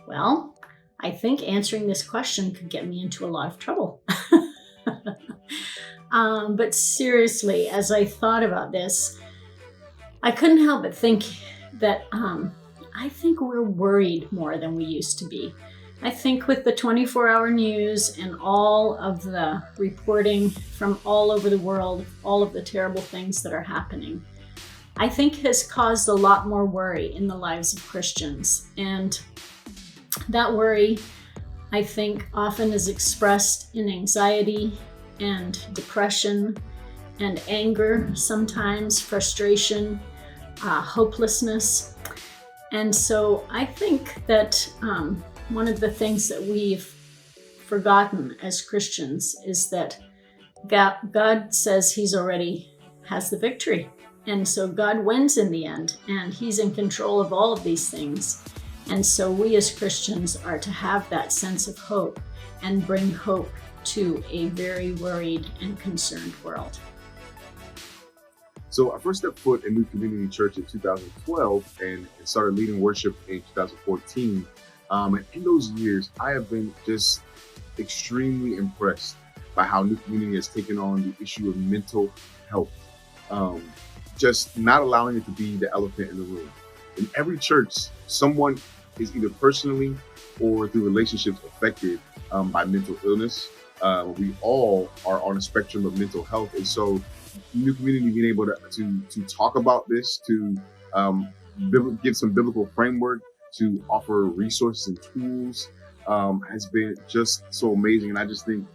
Well, I think answering this question could get me into a lot of trouble. But seriously, as I thought about this, I couldn't help but think that I think we're worried more than we used to be. I think with the 24-hour news and all of the reporting from all over the world, all of the terrible things that are happening, I think has caused a lot more worry in the lives of Christians. And that worry, I think, often is expressed in anxiety and depression and anger, sometimes frustration, hopelessness. And so I think that one of the things that we've forgotten as Christians is that God says He's already has the victory. And so God wins in the end, and He's in control of all of these things. And so we as Christians are to have that sense of hope and bring hope to a very worried and concerned world. So I first stepped foot in New Community Church in 2012 and started leading worship in 2014. And in those years, I have been just extremely impressed by how New Community has taken on the issue of mental health. Just not allowing it to be the elephant in the room. In every church, someone is either personally or through relationships affected by mental illness. We all are on a spectrum of mental health. And so New Community being able to talk about this, to give some biblical framework, to offer resources and tools has been just so amazing. And I just think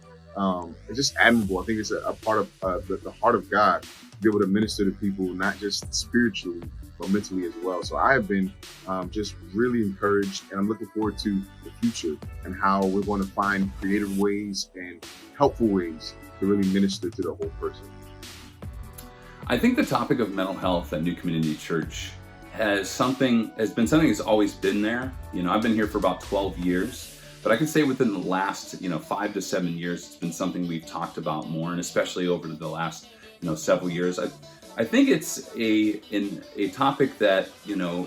it's just admirable. I think it's a part of the heart of God to be able to minister to people, not just spiritually, but mentally as well. So I have been just really encouraged, and I'm looking forward to the future and how we're going to find creative ways and helpful ways to really minister to the whole person. I think the topic of mental health at New Community Church has been something that's always been there. You know, I've been here for about 12 years, but I can say within the last 5 to 7 years, it's been something we've talked about more, and especially over the last several years. I think it's a topic that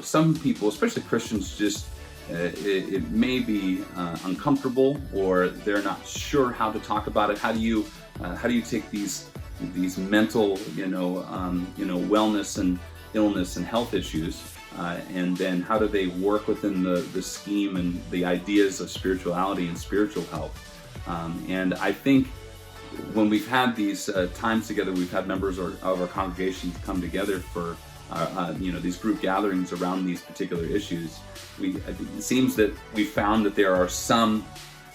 some people, especially Christians, just it may be uncomfortable, or they're not sure how to talk about it. How do you take these mental wellness and illness and health issues, and then how do they work within the scheme and the ideas of spirituality and spiritual health? And I think when we've had these times together, we've had members of our congregation come together for these group gatherings around these particular issues. It seems that we found that there are some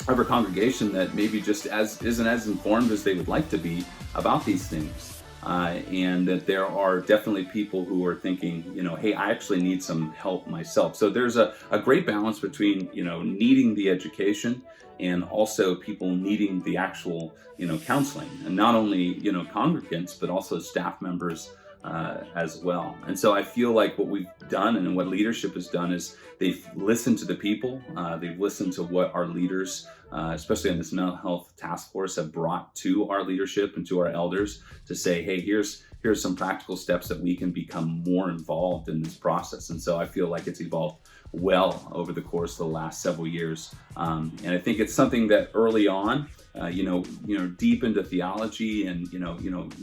of our congregation that maybe just isn't as informed as they would like to be about these things, and that there are definitely people who are thinking, hey, I actually need some help myself. So there's a great balance between needing the education and also people needing the actual counseling, and not only congregants but also staff members as well. And so I feel like what we've done and what leadership has done is they've listened to the people, they've listened to what our leaders, especially on this mental health task force, have brought to our leadership and to our elders to say, hey, here's some practical steps that we can become more involved in this process. And so I feel like it's evolved well over the course of the last several years. And I think it's something that early on, deep into theology and,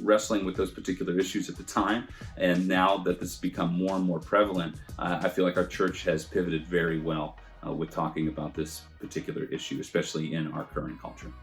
wrestling with those particular issues at the time. And now that this has become more and more prevalent, I feel like our church has pivoted very well with talking about this particular issue, especially in our current culture.